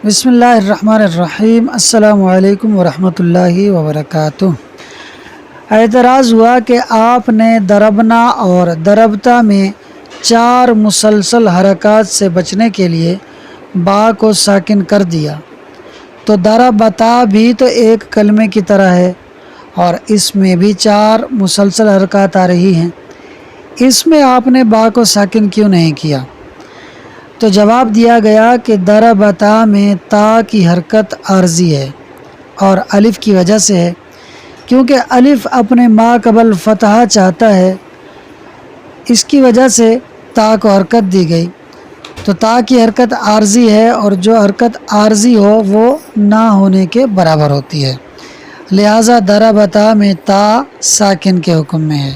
بسم اللہ الرحمن الرحیم۔ السلام علیکم ورحمۃ اللہ وبرکاتہ۔ اعتراض ہوا کہ آپ نے دربنا اور دربتا میں 4 مسلسل حرکات سے بچنے کے لیے با کو ساکن کر دیا، تو دربتا بھی تو ایک کلمے کی طرح ہے اور اس میں بھی 4 مسلسل حرکات آ رہی ہیں، اس میں آپ نے با کو ساکن کیوں نہیں کیا؟ تو جواب دیا گیا کہ دربتا میں تا کی حرکت عارضی ہے اور الف کی وجہ سے ہے، کیونکہ الف اپنے ما قبل فتحہ چاہتا ہے، اس کی وجہ سے تا کو حرکت دی گئی۔ تو تا کی حرکت عارضی ہے اور جو حرکت عارضی ہو وہ نہ ہونے کے برابر ہوتی ہے، لہٰذا دربتا میں تا ساکن کے حکم میں ہے،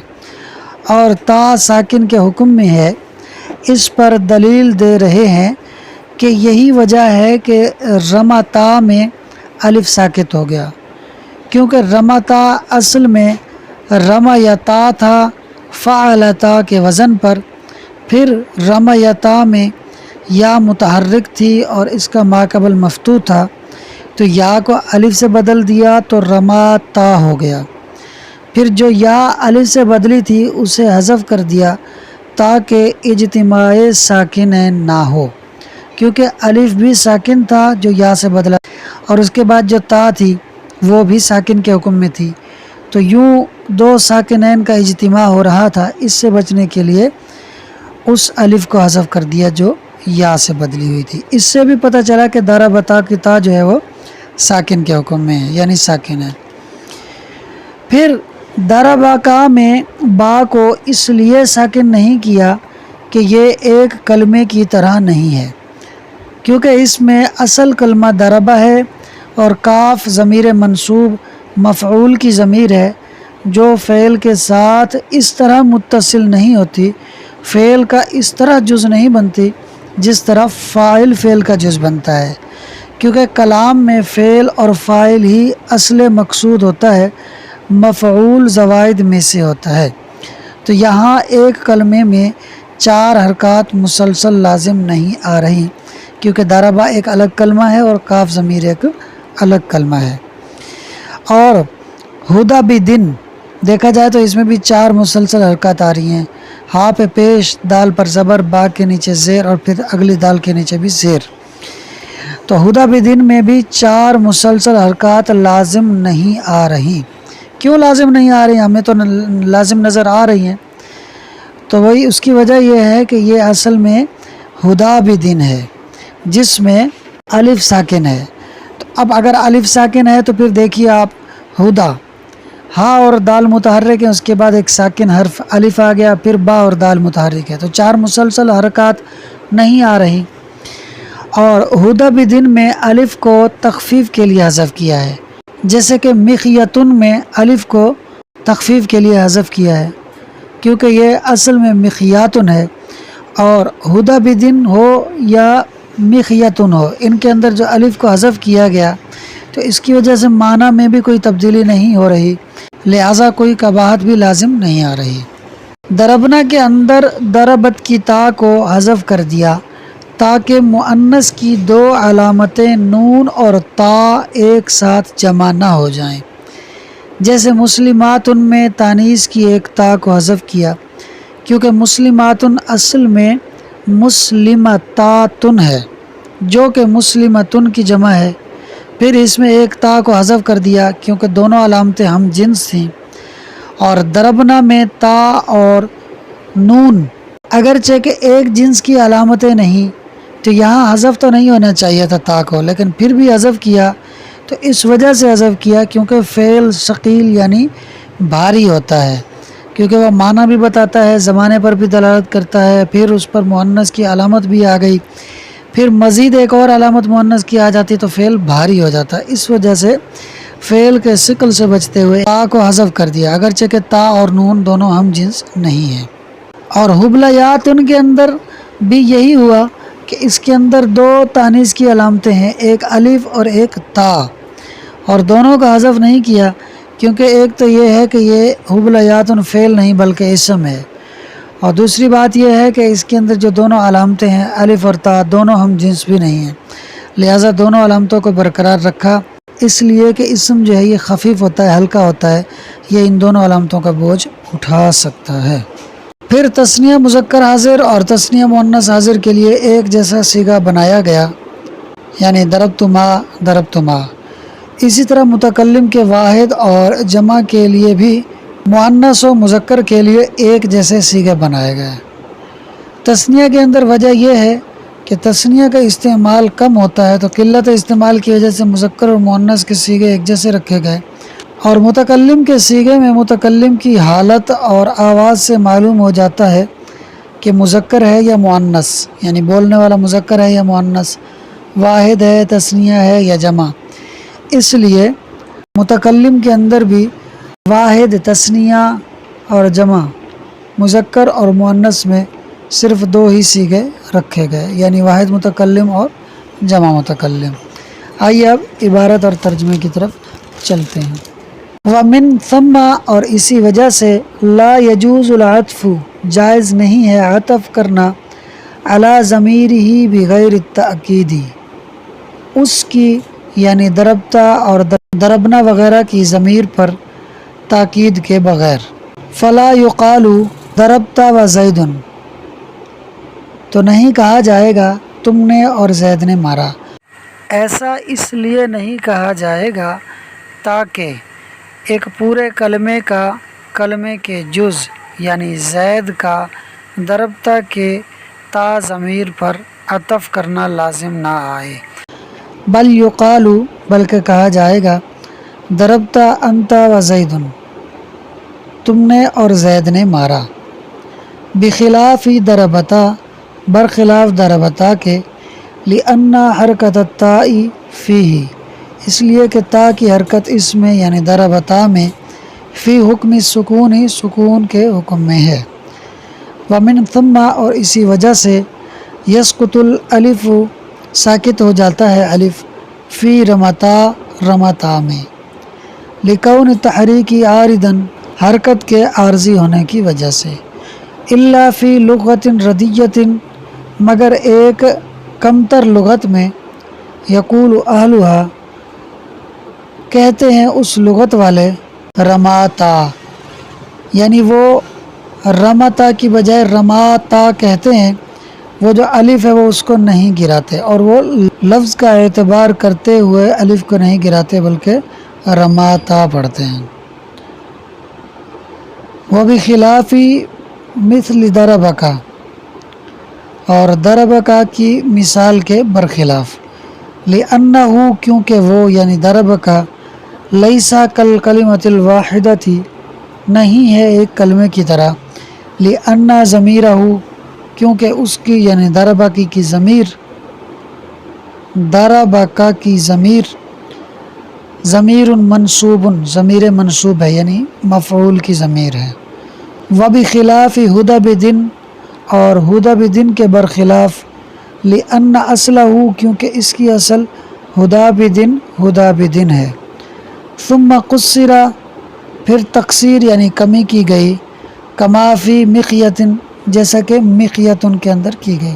اور تا ساکن کے حکم میں ہے اس پر دلیل دے رہے ہیں کہ یہی وجہ ہے کہ رمتا میں الف ساکت ہو گیا، کیونکہ رمتا اصل میں رمیتا تھا فعلتا کے وزن پر، پھر رمیتا میں یا متحرک تھی اور اس کا ماقبل مفتوح تھا، تو یا کو الف سے بدل دیا تو رماتا ہو گیا، پھر جو یا الف سے بدلی تھی اسے حذف کر دیا تاکہ اجتماع ساکنین نہ ہو، کیونکہ الف بھی ساکن تھا جو یا سے بدلا، اور اس کے بعد جو تا تھی وہ بھی ساکن کے حکم میں تھی، تو یوں 2 ساکنین کا اجتماع ہو رہا تھا، اس سے بچنے کے لیے اس الف کو حذف کر دیا جو یا سے بدلی ہوئی تھی۔ اس سے بھی پتہ چلا کہ دربتا کی تا جو ہے وہ ساکن کے حکم میں ہے، یعنی ساکن ہے۔ پھر دربکا میں با کو اس لیے ساکن نہیں کیا کہ یہ ایک کلمے کی طرح نہیں ہے، کیونکہ اس میں اصل کلمہ دربہ ہے اور کاف ضمیر منصوب مفعول کی ضمیر ہے جو فعل کے ساتھ اس طرح متصل نہیں ہوتی، فعل کا اس طرح جز نہیں بنتی جس طرح فاعل فعل کا جز بنتا ہے، کیونکہ کلام میں فعل اور فاعل ہی اصل مقصود ہوتا ہے، مفعول زوائد میں سے ہوتا ہے۔ تو یہاں ایک کلمے میں 4 حرکات مسلسل لازم نہیں آ رہی، کیونکہ دربہ ایک الگ کلمہ ہے اور کاف ضمیر ایک الگ کلمہ ہے۔ اور ہدا بدن دیکھا جائے تو اس میں بھی 4 مسلسل حرکات آ رہی ہیں، ہا پہ پیش، دال پر زبر، با کے نیچے زیر اور پھر اگلی دال کے نیچے بھی زیر۔ تو ہدا بدن میں بھی 4 مسلسل حرکات لازم نہیں آ رہی۔ کیوں لازم نہیں آ رہی؟ ہمیں تو لازم نظر آ رہی ہیں، تو وہی اس کی وجہ یہ ہے کہ یہ اصل میں ہدا بدن ہے جس میں الف ساکن ہے۔ تو اب اگر الف ساکن ہے تو پھر دیکھیے آپ، ہدا ہا اور دال متحرک ہیں، اس کے بعد ایک ساکن حرف الف آ گیا، پھر با اور دال متحرک ہے، تو 4 مسلسل حرکات نہیں آ رہی۔ اور ہدا بدن میں الف کو تخفیف کے لیے حذف کیا ہے، جیسے کہ مخیتن میں الف کو تخفیف کے لیے حذف کیا ہے، کیونکہ یہ اصل میں مخیاتن ہے، اور ہدا بدن ہو یا مخیتن ہو، ان کے اندر جو الف کو حذف کیا گیا تو اس کی وجہ سے معنی میں بھی کوئی تبدیلی نہیں ہو رہی، لہٰذا کوئی قباحت بھی لازم نہیں آ رہی۔ دربنا کے اندر دربت کی تا کو حذف کر دیا تاکہ مؤنث کی 2 علامتیں نون اور تا ایک ساتھ جمع نہ ہو جائیں، جیسے مسلماتن میں تانیث کی ایک تا کو حذف کیا، کیونکہ مسلماتن اصل میں مسلمتاتن ہے جو کہ مسلمتن کی جمع ہے، پھر اس میں ایک تا کو حذف کر دیا کیونکہ دونوں علامتیں ہم جنس تھیں۔ اور دربنا میں تا اور نون اگرچہ کہ ایک جنس کی علامتیں نہیں، تو یہاں حذف تو نہیں ہونا چاہیے تھا تا کو، لیکن پھر بھی حذف کیا، تو اس وجہ سے حذف کیا کیونکہ فعل ثقیل یعنی بھاری ہوتا ہے، کیونکہ وہ معنی بھی بتاتا ہے، زمانے پر بھی دلالت کرتا ہے، پھر اس پر مؤنث کی علامت بھی آ گئی، پھر مزید ایک اور علامت مؤنث کی آ جاتی تو فعل بھاری ہو جاتا، اس وجہ سے فعل کے ثقل سے بچتے ہوئے تا کو حذف کر دیا، اگرچہ کہ تا اور نون دونوں ہم جنس نہیں ہیں۔ اور حبلیات ان کے اندر بھی یہی ہوا کہ اس کے اندر 2 تانیث کی علامتیں ہیں، ایک الف اور ایک تا، اور دونوں کا حذف نہیں کیا، کیونکہ ایک تو یہ ہے کہ یہ حبلیات فعل نہیں بلکہ اسم ہے، اور دوسری بات یہ ہے کہ اس کے اندر جو دونوں علامتیں ہیں الف اور تا دونوں ہم جنس بھی نہیں ہیں، لہٰذا دونوں علامتوں کو برقرار رکھا، اس لیے کہ اسم جو ہے یہ خفیف ہوتا ہے، ہلکا ہوتا ہے، یہ ان دونوں علامتوں کا بوجھ اٹھا سکتا ہے۔ پھر تثنیہ مذکر حاضر اور تثنیہ مؤنث حاضر کے لیے ایک جیسا صیغہ بنایا گیا، یعنی ضربتما ضربتما۔ اسی طرح متکلم کے واحد اور جمع کے لیے بھی مؤنث و مذکر کے لیے ایک جیسے صیغے بنائے گئے۔ تثنیہ کے اندر وجہ یہ ہے کہ تثنیہ کا استعمال کم ہوتا ہے، تو قلت استعمال کی وجہ سے مذکر اور مؤنث کے صیغے ایک جیسے رکھے گئے، اور متکلم کے صیغے میں متکلم کی حالت اور آواز سے معلوم ہو جاتا ہے کہ مذکر ہے یا مؤنث، یعنی بولنے والا مذکر ہے یا مؤنث، واحد ہے، تثنیہ ہے یا جمع۔ اس لیے متکلم کے اندر بھی واحد، تثنیہ اور جمع، مذکر اور مؤنث میں صرف دو ہی صیغے رکھے گئے، یعنی واحد متکلم اور جمع متکلم۔ آئیے اب عبارت اور ترجمے کی طرف چلتے ہیں۔ وَمِن ثم، اور اسی وجہ سے، لا يجوز العطف، جائز نہیں ہے عطف کرنا، علی ضمیرہ بغیر التأکید، اس کی یعنی ضربتا اور ضربنا وغیرہ کی ضمیر پر تاکید کے بغیر۔ فلا یقال ضربت وزید، تو نہیں کہا جائے گا تم نے اور زید نے مارا۔ ایسا اس لیے نہیں کہا جائے گا تاکہ ایک پورے کلمے کے جز یعنی زید کا ضربتا کے تا ضمیر پر عطف کرنا لازم نہ آئے، بل یقال، بلکہ کہا جائے گا ضربت انت وزید، تم نے اور زید نے مارا۔ بخلاف ضربتا، برخلاف ضربتا کے، لأن حرکت التاء فیہ، اس لیے کہ تا کی حرکت اس میں یعنی ضربتا میں، فی حکم السکون، سکون کے حکم میں ہے۔ ومن ثم، اور اسی وجہ سے، یسقط الالف، ساکت ہو جاتا ہے الف، فی رمتا، رمتا میں، لکون تحریکی عارضا، حرکت کے عارضی ہونے کی وجہ سے، الا فی لغت ردیت، مگر ایک کمتر لغت میں، یقول اہلھا، کہتے ہیں اس لغت والے، رماتا، یعنی وہ رمتا کی بجائے رماتا کہتے ہیں، وہ جو الف ہے وہ اس کو نہیں گراتے، اور وہ لفظ کا اعتبار کرتے ہوئے الف کو نہیں گراتے بلکہ رماتا پڑھتے ہیں۔ وبخلاف مثل ضربک، اور ضربک کی مثال کے برخلاف، لأنہ، کیونکہ وہ یعنی ضربک، لیسا کالکلمۃ الواحدۃ، نہیں ہے ایک کلمے کی طرح، لأن ضمیرہ، کیونکہ اس کی یعنی ضربک کی ضمیر، ضربک کی ضمیر، ضمیر منصوب، ضمیر منصوب ہے یعنی مفعول کی ضمیر ہے۔ وبخلاف ہدبد، اور ہدبد کے برخلاف، لأن اصلہ، کیونکہ اس کی اصل ہدابد ہے۔ ثم قصر، پھر تقصیر یعنی کمی کی گئی، کما فی مخیۃ، جیسا کہ مخیۃ کے اندر کی گئی،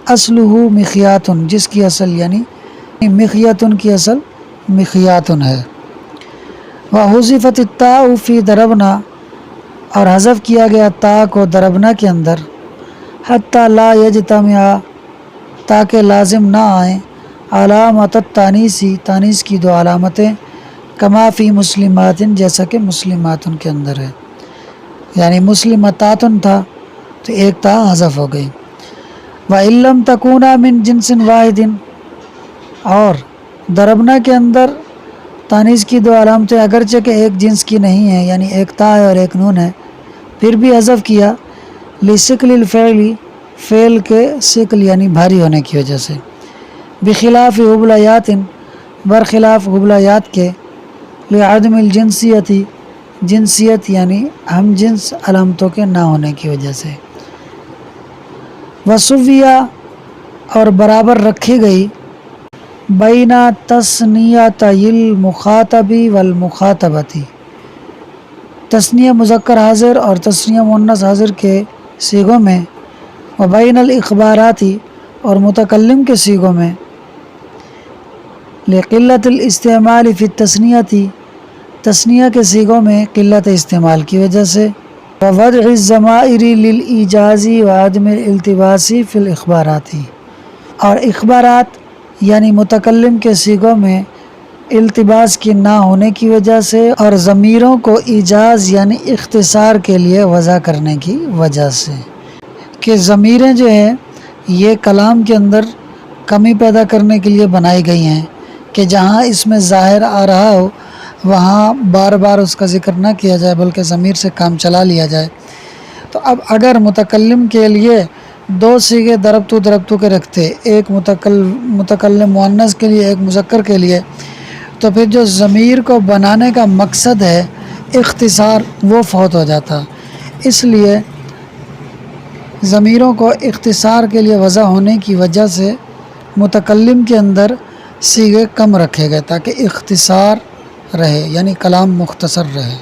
اصلہ مخیات، جس کی اصل یعنی مخیۃ کی اصل مخیات ہے۔ وحذفت التاء فی ضربنا، اور حذف کیا گیا تا کو ضربنا کے اندر، حتی لا یجتمع، تاکہ لازم نہ آئیں، علامت التانیث، تانیث کی دو علامتیں، کما فی مسلمات، جیسا کہ مسلمات کے اندر ہے، یعنی مسلمتات تھا تو ایک تا حذف ہو گئی۔ وَإِن لَّمْ تَكُونَا مِن جِنْسٍ وَاحِدٍ، اور ضربنا کے اندر تانیث کی دو علامتیں اگرچہ کہ ایک جنس کی نہیں ہیں، یعنی ایک تا ہے اور ایک نون ہے، پھر بھی حذف کیا، لِثِقْلِ الْفِعْلِ، فعل کے ثقل یعنی بھاری ہونے کی وجہ سے، بخلاف حبلیات، برخلاف حبلیات کے، لعدم الجنسیت، جنسیت یعنی ہم جنس علامتوں کے نہ ہونے کی وجہ سے۔ وسویہ، اور برابر رکھی گئی، بین تثنیتی المخاطب والمخاطبۃ، تثنیہ مذکر حاضر اور تثنیہ مؤنث حاضر کے صیغوں میں، وبین الاخبارات، اور متکلم کے صیغوں میں، لقلت الاستعمال فی التثنیۃ، تثنیہ کے صیغوں میں قلت استعمال کی وجہ سے، ووضع الضمائر للایجاز وعدم الالتباس فی الاخبارات، اور اخبارات یعنی متکلم کے صیغوں میں التباس کی نہ ہونے کی وجہ سے، اور ضمیروں کو ایجاز یعنی اختصار کے لیے وضع کرنے کی وجہ سے، کہ ضمیریں جو ہیں یہ کلام کے اندر کمی پیدا کرنے کے لیے بنائی گئی ہیں، کہ جہاں اس میں ظاہر آ رہا ہو وہاں بار بار اس کا ذکر نہ کیا جائے بلکہ ضمیر سے کام چلا لیا جائے۔ تو اب اگر متکلم کے لیے دو صیغے ضربت کے رکھتے، ایک متکلم مؤنث کے لیے ایک مذکر کے لیے، تو پھر جو ضمیر کو بنانے کا مقصد ہے اختصار وہ فوت ہو جاتا۔ اس لیے ضمیروں کو اختصار کے لیے وضع ہونے کی وجہ سے متکلم کے اندر صیغے کم رکھے گئے تاکہ اختصار رہے، یعنی کلام مختصر رہے۔